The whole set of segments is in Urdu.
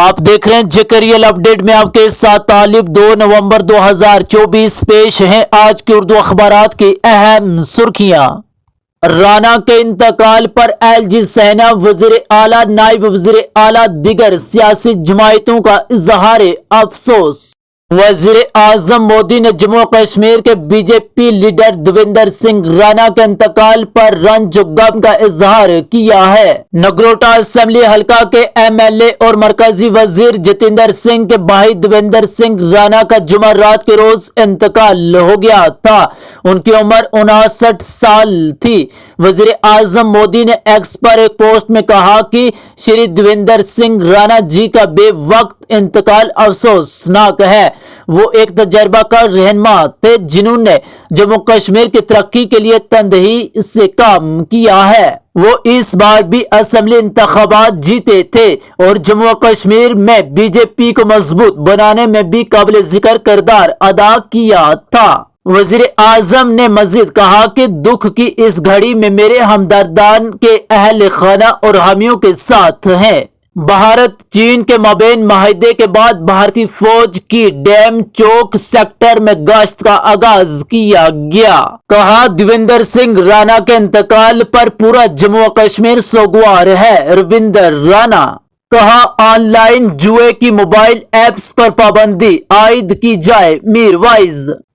آپ دیکھ رہے ہیں جکریل اپڈیٹ میں آپ کے ساتھ طالب 2 نومبر 2024 پیش ہیں آج کی اردو اخبارات کی اہم سرخیاں۔ رانا کے انتقال پر ایل جی سینا، وزیر اعلیٰ، نائب وزیر اعلیٰ، دیگر سیاسی جماعتوں کا اظہار افسوس۔ وزیر اعظم مودی نے جموں کشمیر کے B J P leader Devender Singh Rana کے انتقال پر رنج و غم کا اظہار کیا ہے۔ نگروٹا اسمبلی حلقہ کے ایم ایل اے اور مرکزی وزیر جتیندر سنگھ کے بھائی دیویندر سنگھ رانا کا جمعرات کے روز انتقال ہو گیا تھا۔ ان کی عمر 59 سال تھی۔ وزیر اعظم مودی نے ایکس پر ایک پوسٹ میں کہا کہ شری دیویندر سنگھ رانا جی کا بے وقت انتقال افسوسناک ہے۔ وہ ایک تجربہ کار رہنما تھے جنہوں نے جموں کشمیر کی ترقی کے لیے تندہی سے کام کیا ہے۔ وہ اس بار بھی اسمبلی انتخابات جیتے تھے اور جموں کشمیر میں بی جے پی کو مضبوط بنانے میں بھی قابل ذکر کردار ادا کیا تھا۔ وزیر اعظم نے مزید کہا کہ دکھ کی اس گھڑی میں میرے ہمدردان کے اہل خانہ اور حامیوں کے ساتھ ہیں۔ بھارت چین کے مابین معاہدے کے بعد بھارتی فوج کی ڈیم چوک سیکٹر میں گشت کا آغاز کیا گیا۔ کہا دیویندر سنگھ رانا کے انتقال پر پورا جموں کشمیر سوگوار ہے۔ رویندر رانا۔ کہا آن لائن جوئے کی موبائل ایپس پر پابندی عائد کی جائے۔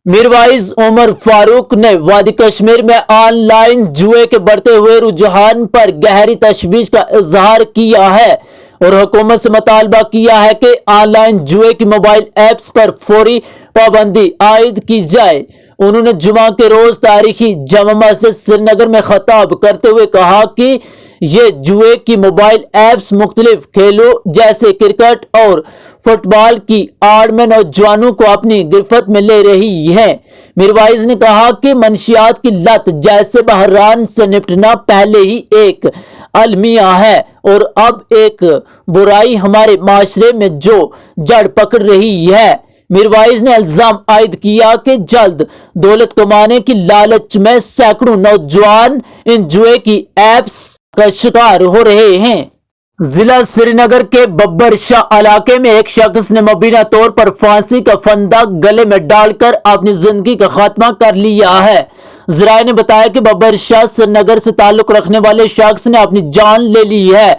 میروائز عمر فاروق نے وادی کشمیر میں آن لائن جوئے کے بڑھتے ہوئے رجحان پر گہری تشویش کا اظہار کیا ہے اور حکومت سے مطالبہ کیا ہے کہ آن لائن جوئے کی موبائل ایپس پر فوری پابندی عائد کی جائے۔ انہوں نے جمعہ کے روز تاریخی جامع مسجد سری نگر میں خطاب کرتے ہوئے کہا کہ یہ جوئے کی موبائل ایپس مختلف کھیلوں جیسے کرکٹ اور فٹ بال کی آڑ میں نوجوانوں کو اپنی گرفت میں لے رہی ہے۔ میروائز نے کہا کہ منشیات کی لت جیسے بحران سے نپٹنا پہلے ہی ایک المیہ ہے اور اب ایک برائی ہمارے معاشرے میں جو جڑ پکڑ رہی ہے۔ میروائز نے الزام عائد کیا کہ جلد دولت کمانے کی لالچ میں سینکڑوں نوجوان ان جوئے کی ایپس کا شکار ہو رہے ہیں۔ ضلع سری نگر کے ببر شاہ علاقے میں ایک شخص نے مبینہ طور پر پھانسی کا پھندا گلے میں ڈال کر اپنی زندگی کا خاتمہ کر لیا ہے۔ ذرائع نے بتایا کہ ببر شاہ سری نگر سے تعلق رکھنے والے شخص نے اپنی جان لے لی ہے۔